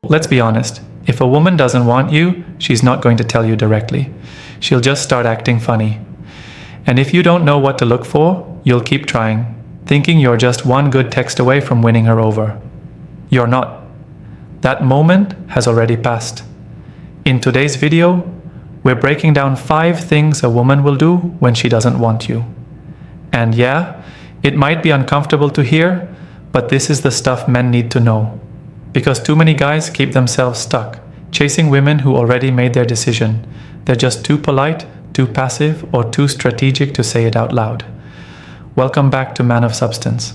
Let's be honest. If a woman doesn't want you, she's not going to tell you directly. She'll just start acting funny. And if you don't know what to look for, you'll keep trying, thinking you're just one good text away from winning her over. You're not. That moment has already passed. In today's video, we're breaking down 5 things a woman will do when she doesn't want you. And yeah, it might be uncomfortable to hear, but this is the stuff men need to know. Because too many guys keep themselves stuck, chasing women who already made their decision. They're just too polite, too passive, or too strategic to say it out loud. Welcome back to Man of Substance.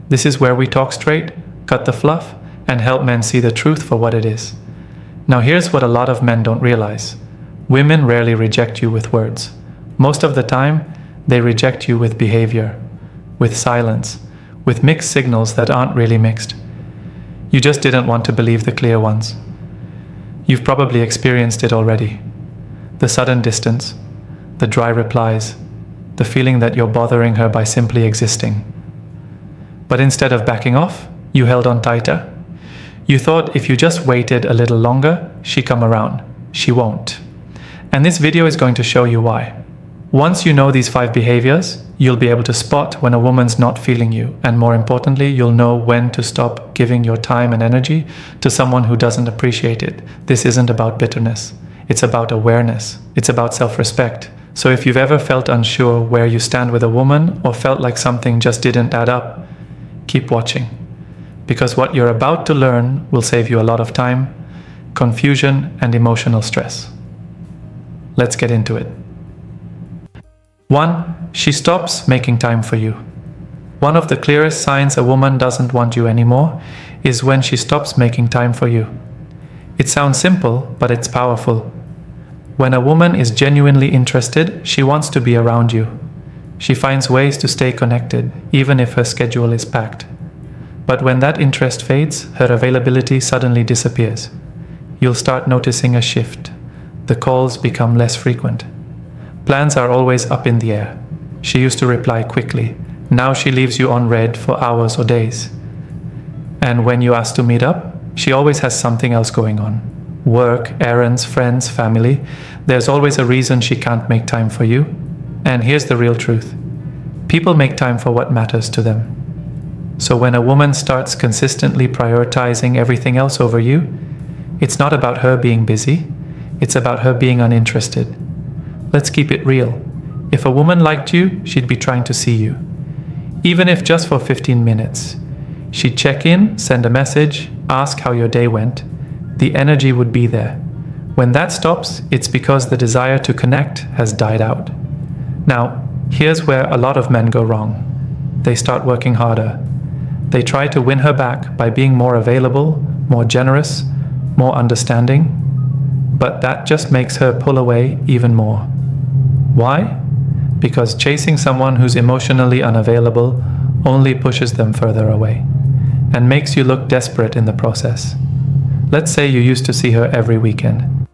This is where we talk straight, cut the fluff, and help men see the truth for what it is. Now here's what a lot of men don't realize. Women rarely reject you with words. Most of the time, they reject you with behavior, with silence, with mixed signals that aren't really mixed. You just didn't want to believe the clear ones. You've probably experienced it already. The sudden distance, the dry replies, the feeling that you're bothering her by simply existing. But instead of backing off, you held on tighter. You thought if you just waited a little longer, she'd come around. She won't. And this video is going to show you why. Once you know these 5 behaviors, you'll be able to spot when a woman's not feeling you, and more importantly, you'll know when to stop giving your time and energy to someone who doesn't appreciate it. This isn't about bitterness. It's about awareness. It's about self-respect. So if you've ever felt unsure where you stand with a woman or felt like something just didn't add up, keep watching. Because what you're about to learn will save you a lot of time, confusion, and emotional stress. Let's get into it. 1. She stops making time for you. One of the clearest signs a woman doesn't want you anymore is when she stops making time for you. It sounds simple, but it's powerful. When a woman is genuinely interested, she wants to be around you. She finds ways to stay connected, even if her schedule is packed. But when that interest fades, her availability suddenly disappears. You'll start noticing a shift. The calls become less frequent. Plans are always up in the air. She used to reply quickly. Now she leaves you on read for hours or days. And when you ask to meet up, she always has something else going on. Work, errands, friends, family. There's always a reason she can't make time for you. And here's the real truth. People make time for what matters to them. So when a woman starts consistently prioritizing everything else over you, it's not about her being busy. It's about her being uninterested. Let's keep it real. If a woman liked you, she'd be trying to see you. Even if just for 15 minutes. She'd check in, send a message, ask how your day went. The energy would be there. When that stops, it's because the desire to connect has died out. Now, here's where a lot of men go wrong. They start working harder. They try to win her back by being more available, more generous, more understanding. But that just makes her pull away even more. Why? Because chasing someone who's emotionally unavailable only pushes them further away and makes you look desperate in the process. Let's say you used to see her every weekend.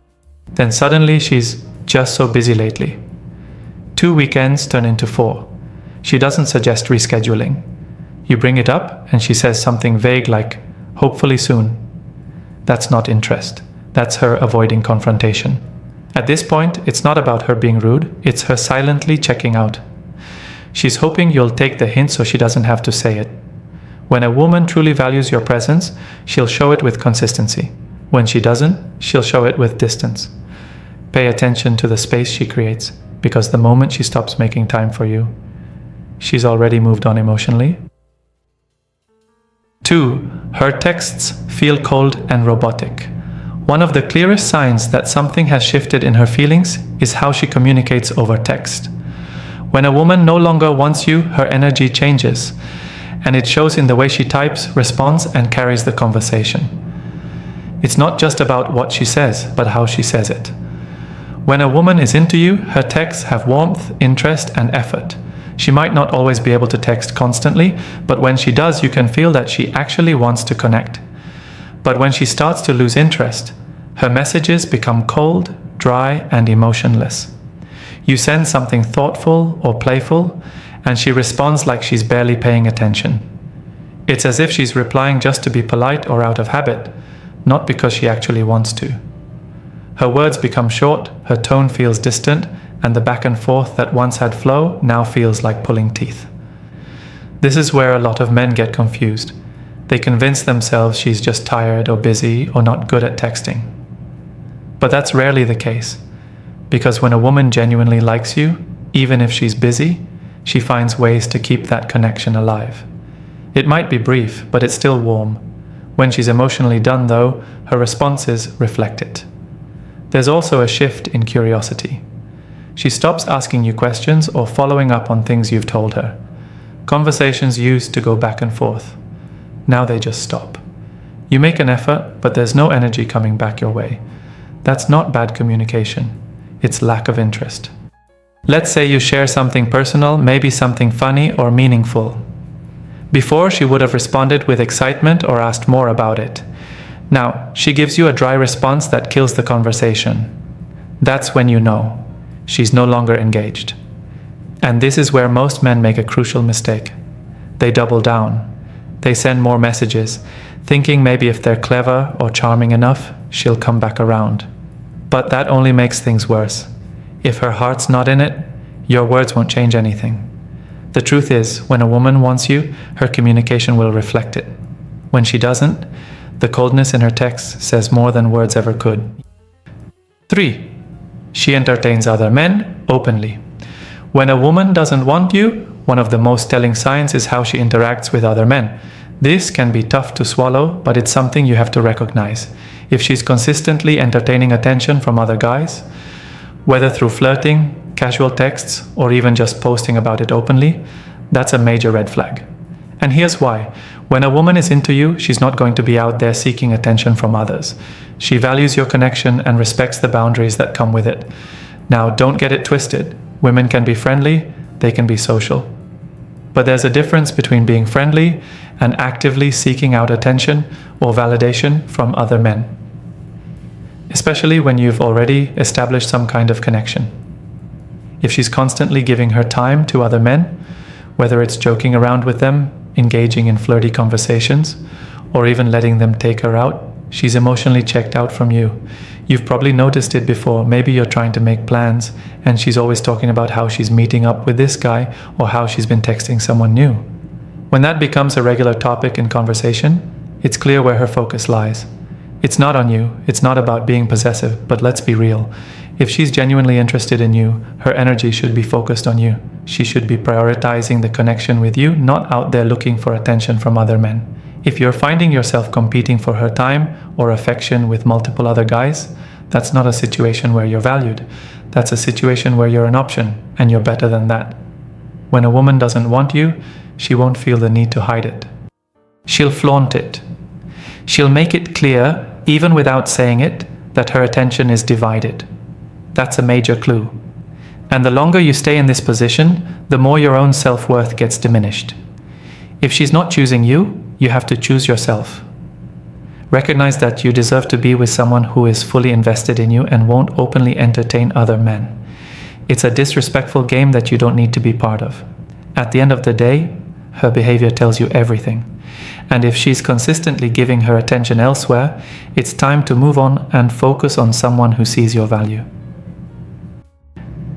Then suddenly she's just so busy lately. 2 weekends turn into 4. She doesn't suggest rescheduling. You bring it up and she says something vague like, hopefully soon. That's not interest. That's her avoiding confrontation. At this point, it's not about her being rude, it's her silently checking out. She's hoping you'll take the hint so she doesn't have to say it. When a woman truly values your presence, she'll show it with consistency. When she doesn't, she'll show it with distance. Pay attention to the space she creates, because the moment she stops making time for you, she's already moved on emotionally. 2. Her texts feel cold and robotic. One of the clearest signs that something has shifted in her feelings is how she communicates over text. When a woman no longer wants you, her energy changes, and it shows in the way she types, responds, and carries the conversation. It's not just about what she says, but how she says it. When a woman is into you, her texts have warmth, interest, and effort. She might not always be able to text constantly, but when she does, you can feel that she actually wants to connect. But when she starts to lose interest, her messages become cold, dry, and emotionless. You send something thoughtful or playful, and she responds like she's barely paying attention. It's as if she's replying just to be polite or out of habit, not because she actually wants to. Her words become short, her tone feels distant, and the back and forth that once had flow now feels like pulling teeth. This is where a lot of men get confused. They convince themselves she's just tired or busy or not good at texting. But that's rarely the case, because when a woman genuinely likes you, even if she's busy, she finds ways to keep that connection alive. It might be brief, but it's still warm. When she's emotionally done, though, her responses reflect it. There's also a shift in curiosity. She stops asking you questions or following up on things you've told her. Conversations used to go back and forth. Now they just stop. You make an effort, but there's no energy coming back your way. That's not bad communication. It's lack of interest. Let's say you share something personal, maybe something funny or meaningful. Before, she would have responded with excitement or asked more about it. Now, she gives you a dry response that kills the conversation. That's when you know she's no longer engaged. And this is where most men make a crucial mistake. They double down. They send more messages, thinking maybe if they're clever or charming enough, she'll come back around. But that only makes things worse. If her heart's not in it, your words won't change anything. The truth is, when a woman wants you, her communication will reflect it. When she doesn't, the coldness in her text says more than words ever could. 3. She entertains other men openly. When a woman doesn't want you, one of the most telling signs is how she interacts with other men. This can be tough to swallow, but it's something you have to recognize. If she's consistently entertaining attention from other guys, whether through flirting, casual texts, or even just posting about it openly, that's a major red flag. And here's why. When a woman is into you, she's not going to be out there seeking attention from others. She values your connection and respects the boundaries that come with it. Now, don't get it twisted. Women can be friendly, they can be social. But there's a difference between being friendly and actively seeking out attention or validation from other men, especially when you've already established some kind of connection. If she's constantly giving her time to other men, whether it's joking around with them, engaging in flirty conversations, or even letting them take her out, she's emotionally checked out from you. You've probably noticed it before. Maybe you're trying to make plans and she's always talking about how she's meeting up with this guy or how she's been texting someone new. When that becomes a regular topic in conversation, it's clear where her focus lies. It's not on you, it's not about being possessive, but let's be real. If she's genuinely interested in you, her energy should be focused on you. She should be prioritizing the connection with you, not out there looking for attention from other men. If you're finding yourself competing for her time or affection with multiple other guys, that's not a situation where you're valued. That's a situation where you're an option, and you're better than that. When a woman doesn't want you, she won't feel the need to hide it. She'll flaunt it. She'll make it clear, even without saying it, that her attention is divided. That's a major clue. And the longer you stay in this position, the more your own self-worth gets diminished. If she's not choosing you, you have to choose yourself. Recognize that you deserve to be with someone who is fully invested in you and won't openly entertain other men. It's a disrespectful game that you don't need to be part of. At the end of the day, her behavior tells you everything. And if she's consistently giving her attention elsewhere, it's time to move on and focus on someone who sees your value.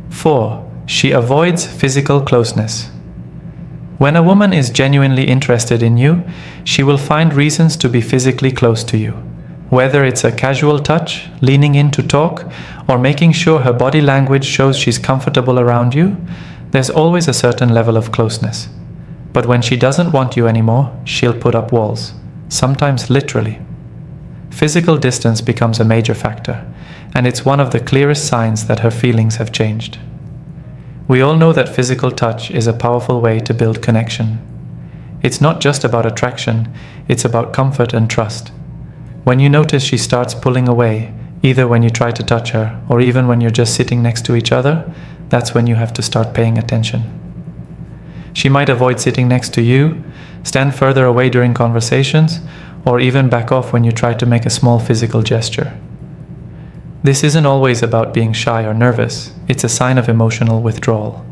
4. She avoids physical closeness. When a woman is genuinely interested in you, she will find reasons to be physically close to you. Whether it's a casual touch, leaning in to talk, or making sure her body language shows she's comfortable around you, there's always a certain level of closeness. But when she doesn't want you anymore, she'll put up walls, sometimes literally. Physical distance becomes a major factor, and it's one of the clearest signs that her feelings have changed. We all know that physical touch is a powerful way to build connection. It's not just about attraction, it's about comfort and trust. When you notice she starts pulling away, either when you try to touch her or even when you're just sitting next to each other, that's when you have to start paying attention. She might avoid sitting next to you, stand further away during conversations, or even back off when you try to make a small physical gesture. This isn't always about being shy or nervous, it's a sign of emotional withdrawal.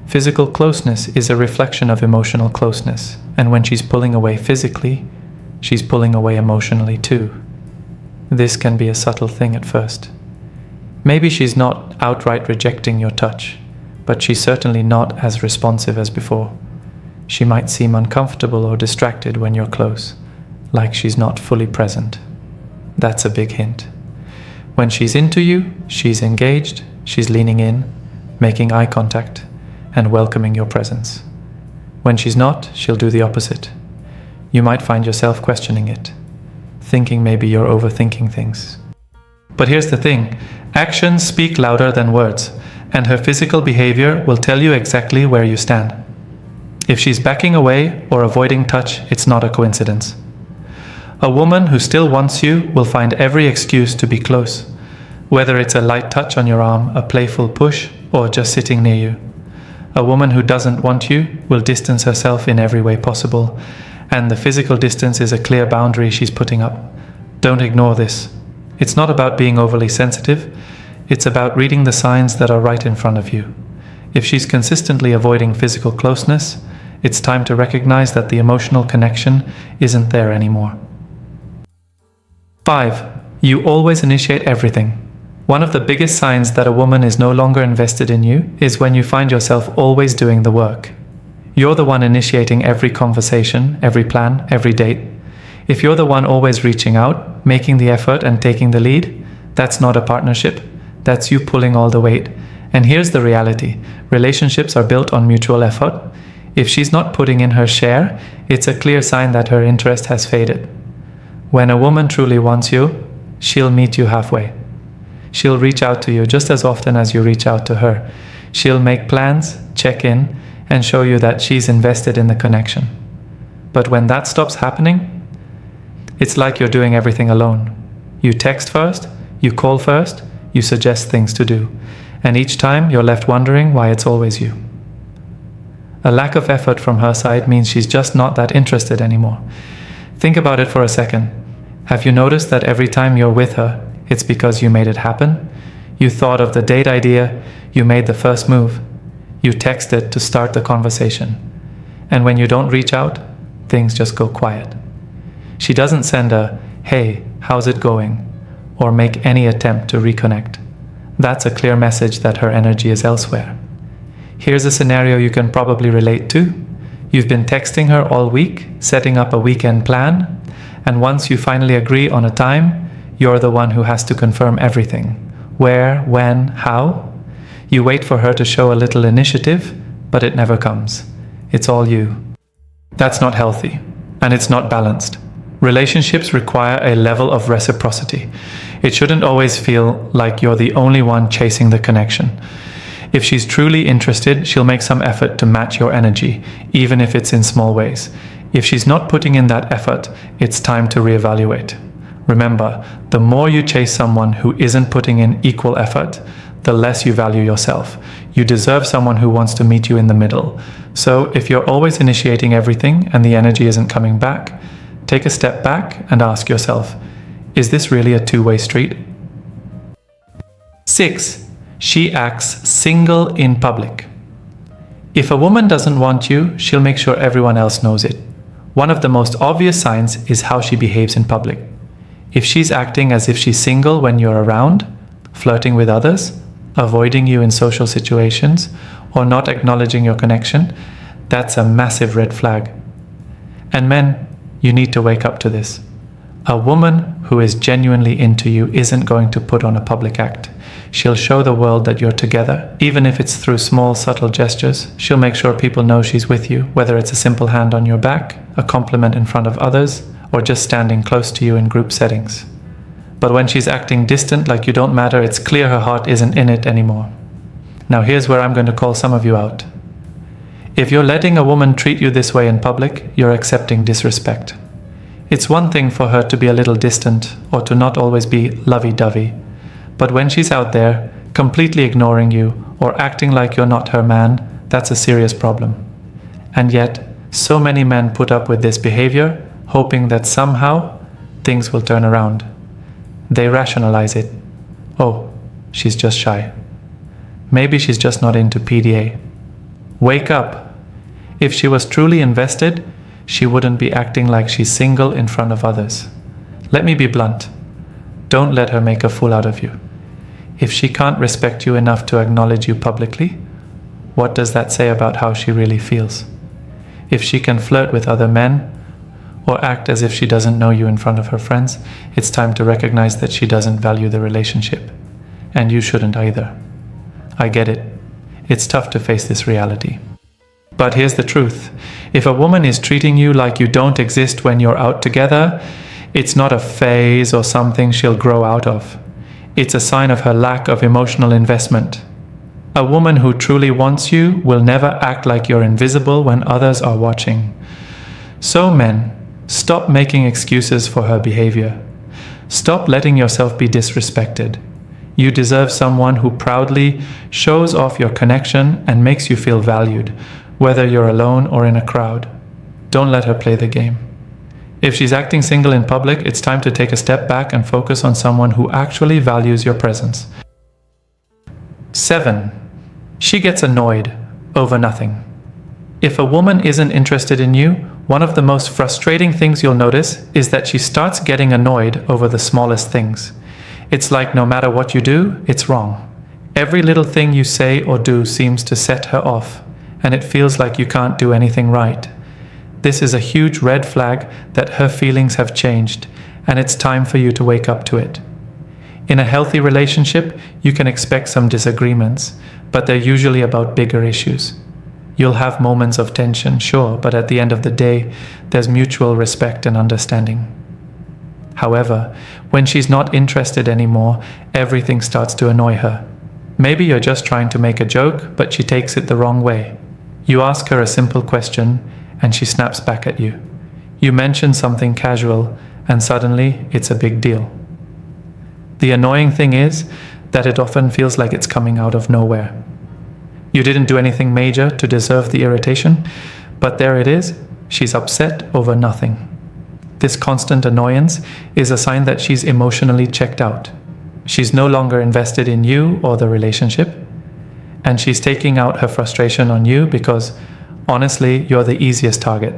Physical closeness is a reflection of emotional closeness, and when she's pulling away physically, she's pulling away emotionally too. This can be a subtle thing at first. Maybe she's not outright rejecting your touch, but she's certainly not as responsive as before. She might seem uncomfortable or distracted when you're close, like she's not fully present. That's a big hint. When she's into you, she's engaged, she's leaning in, making eye contact, and welcoming your presence. When she's not, she'll do the opposite. You might find yourself questioning it, thinking maybe you're overthinking things. But here's the thing, actions speak louder than words, and her physical behavior will tell you exactly where you stand. If she's backing away or avoiding touch, it's not a coincidence. A woman who still wants you will find every excuse to be close, whether it's a light touch on your arm, a playful push, or just sitting near you. A woman who doesn't want you will distance herself in every way possible, and the physical distance is a clear boundary she's putting up. Don't ignore this. It's not about being overly sensitive, it's about reading the signs that are right in front of you. If she's consistently avoiding physical closeness, it's time to recognize that the emotional connection isn't there anymore. 5. You always initiate everything. One of the biggest signs that a woman is no longer invested in you is when you find yourself always doing the work. You're the one initiating every conversation, every plan, every date. If you're the one always reaching out, making the effort and taking the lead, that's not a partnership. That's you pulling all the weight. And here's the reality. Relationships are built on mutual effort. If she's not putting in her share, it's a clear sign that her interest has faded. When a woman truly wants you, she'll meet you halfway. She'll reach out to you just as often as you reach out to her. She'll make plans, check in, and show you that she's invested in the connection. But when that stops happening, it's like you're doing everything alone. You text first, you call first, you suggest things to do, and each time you're left wondering why it's always you. A lack of effort from her side means she's just not that interested anymore. Think about it for a second. Have you noticed that every time you're with her, it's because you made it happen? You thought of the date idea, you made the first move, you texted to start the conversation. And when you don't reach out, things just go quiet. She doesn't send a, "Hey, how's it going?" or make any attempt to reconnect. That's a clear message that her energy is elsewhere. Here's a scenario you can probably relate to. You've been texting her all week, setting up a weekend plan, and once you finally agree on a time, you're the one who has to confirm everything. Where, when, how? You wait for her to show a little initiative, but it never comes. It's all you. That's not healthy, and it's not balanced. Relationships require a level of reciprocity. It shouldn't always feel like you're the only one chasing the connection. If she's truly interested, she'll make some effort to match your energy, even if it's in small ways. If she's not putting in that effort, it's time to reevaluate. Remember, the more you chase someone who isn't putting in equal effort, the less you value yourself. You deserve someone who wants to meet you in the middle. So if you're always initiating everything and the energy isn't coming back, take a step back and ask yourself, is this really a two-way street? 6. She acts single in public. If a woman doesn't want you, she'll make sure everyone else knows it. One of the most obvious signs is how she behaves in public. If she's acting as if she's single when you're around, flirting with others, avoiding you in social situations, or not acknowledging your connection, that's a massive red flag. And men, you need to wake up to this. A woman who is genuinely into you isn't going to put on a public act. She'll show the world that you're together, even if it's through small, subtle gestures. She'll make sure people know she's with you, whether it's a simple hand on your back, a compliment in front of others, or just standing close to you in group settings. But when she's acting distant, like you don't matter, it's clear her heart isn't in it anymore. Now here's where I'm going to call some of you out. If you're letting a woman treat you this way in public, you're accepting disrespect. It's one thing for her to be a little distant or to not always be lovey-dovey. But when she's out there, completely ignoring you or acting like you're not her man, that's a serious problem. And yet, so many men put up with this behavior, hoping that somehow things will turn around. They rationalize it. Oh, she's just shy. Maybe she's just not into PDA. Wake up. If she was truly invested, she wouldn't be acting like she's single in front of others. Let me be blunt. Don't let her make a fool out of you. If she can't respect you enough to acknowledge you publicly, what does that say about how she really feels? If she can flirt with other men or act as if she doesn't know you in front of her friends, it's time to recognize that she doesn't value the relationship. And you shouldn't either. I get it. It's tough to face this reality. But here's the truth. If a woman is treating you like you don't exist when you're out together, it's not a phase or something she'll grow out of. It's a sign of her lack of emotional investment. A woman who truly wants you will never act like you're invisible when others are watching. So men, stop making excuses for her behavior. Stop letting yourself be disrespected. You deserve someone who proudly shows off your connection and makes you feel valued, whether you're alone or in a crowd. Don't let her play the game. If she's acting single in public, it's time to take a step back and focus on someone who actually values your presence. 7. She gets annoyed over nothing. If a woman isn't interested in you, one of the most frustrating things you'll notice is that she starts getting annoyed over the smallest things. It's like no matter what you do, it's wrong. Every little thing you say or do seems to set her off, and it feels like you can't do anything right. This is a huge red flag that her feelings have changed, and it's time for you to wake up to it. In a healthy relationship, you can expect some disagreements, but they're usually about bigger issues. You'll have moments of tension, sure, but at the end of the day, there's mutual respect and understanding. However, when she's not interested anymore, everything starts to annoy her. Maybe you're just trying to make a joke, but she takes it the wrong way. You ask her a simple question, and she snaps back at you. You mention something casual, and suddenly it's a big deal. The annoying thing is that it often feels like it's coming out of nowhere. You didn't do anything major to deserve the irritation, but there it is, she's upset over nothing. This constant annoyance is a sign that she's emotionally checked out. She's no longer invested in you or the relationship, and she's taking out her frustration on you because, honestly, you're the easiest target.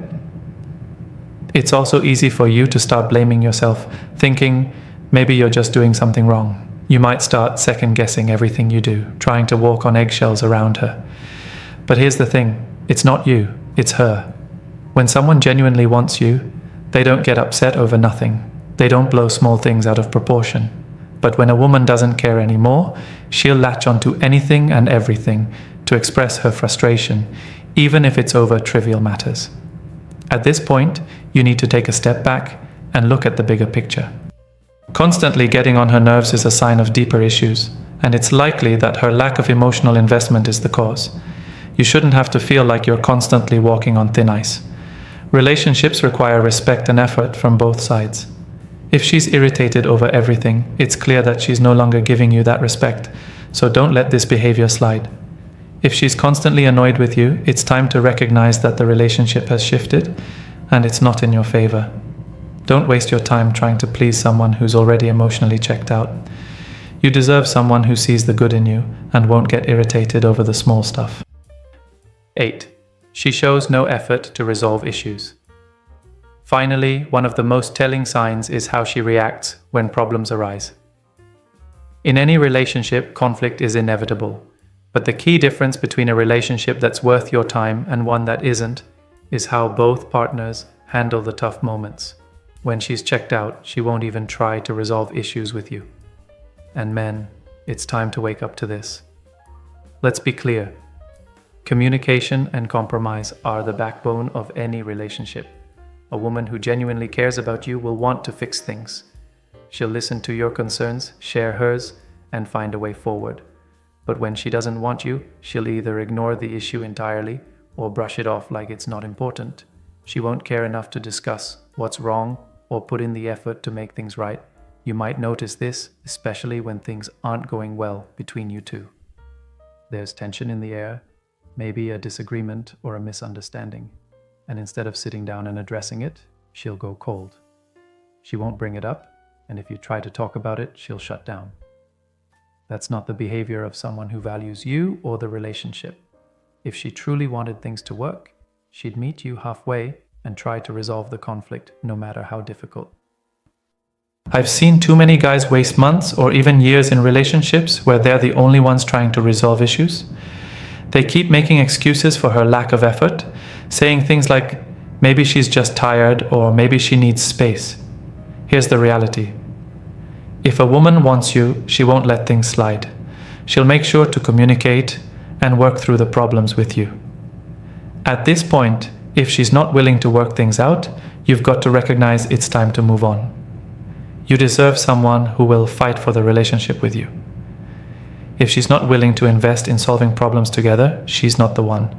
It's also easy for you to start blaming yourself, thinking maybe you're just doing something wrong. You might start second-guessing everything you do, trying to walk on eggshells around her. But here's the thing, it's not you, it's her. When someone genuinely wants you, they don't get upset over nothing. They don't blow small things out of proportion. But when a woman doesn't care anymore, she'll latch onto anything and everything to express her frustration, even if it's over trivial matters. At this point, you need to take a step back and look at the bigger picture. Constantly getting on her nerves is a sign of deeper issues, and it's likely that her lack of emotional investment is the cause. You shouldn't have to feel like you're constantly walking on thin ice. Relationships require respect and effort from both sides. If she's irritated over everything, it's clear that she's no longer giving you that respect, so don't let this behavior slide. If she's constantly annoyed with you, it's time to recognize that the relationship has shifted and it's not in your favor. Don't waste your time trying to please someone who's already emotionally checked out. You deserve someone who sees the good in you and won't get irritated over the small stuff. 8. She shows no effort to resolve issues. Finally, one of the most telling signs is how she reacts when problems arise. In any relationship, conflict is inevitable, but the key difference between a relationship that's worth your time and one that isn't is how both partners handle the tough moments. When she's checked out, she won't even try to resolve issues with you. And men, it's time to wake up to this. Let's be clear. Communication and compromise are the backbone of any relationship. A woman who genuinely cares about you will want to fix things. She'll listen to your concerns, share hers, and find a way forward. But when she doesn't want you, she'll either ignore the issue entirely or brush it off like it's not important. She won't care enough to discuss what's wrong or put in the effort to make things right. You might notice this, especially when things aren't going well between you two. There's tension in the air, maybe a disagreement or a misunderstanding. And instead of sitting down and addressing it, she'll go cold. She won't bring it up, and if you try to talk about it, she'll shut down. That's not the behavior of someone who values you or the relationship. If she truly wanted things to work, she'd meet you halfway and try to resolve the conflict, no matter how difficult. I've seen too many guys waste months or even years in relationships where they're the only ones trying to resolve issues. They keep making excuses for her lack of effort, saying things like, maybe she's just tired or maybe she needs space. Here's the reality. If a woman wants you, she won't let things slide. She'll make sure to communicate and work through the problems with you. At this point, if she's not willing to work things out, you've got to recognize it's time to move on. You deserve someone who will fight for the relationship with you. If she's not willing to invest in solving problems together, she's not the one.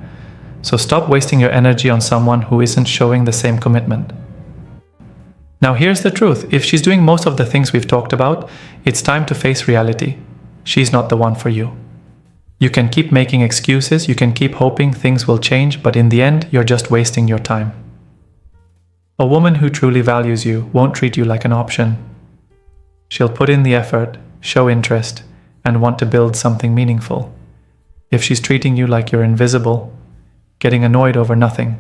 So stop wasting your energy on someone who isn't showing the same commitment. Now here's the truth. If she's doing most of the things we've talked about, it's time to face reality. She's not the one for you. You can keep making excuses, you can keep hoping things will change, but in the end, you're just wasting your time. A woman who truly values you won't treat you like an option. She'll put in the effort, show interest, and want to build something meaningful. If she's treating you like you're invisible, getting annoyed over nothing,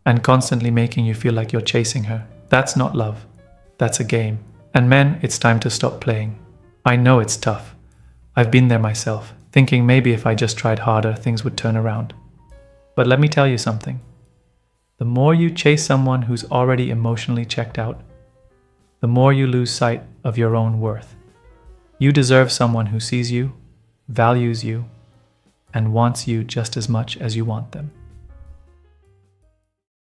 and constantly making you feel like you're chasing her, that's not love. That's a game. And men, it's time to stop playing. I know it's tough. I've been there myself, thinking maybe if I just tried harder, things would turn around. But let me tell you something. The more you chase someone who's already emotionally checked out, the more you lose sight of your own worth. You deserve someone who sees you, values you, and wants you just as much as you want them.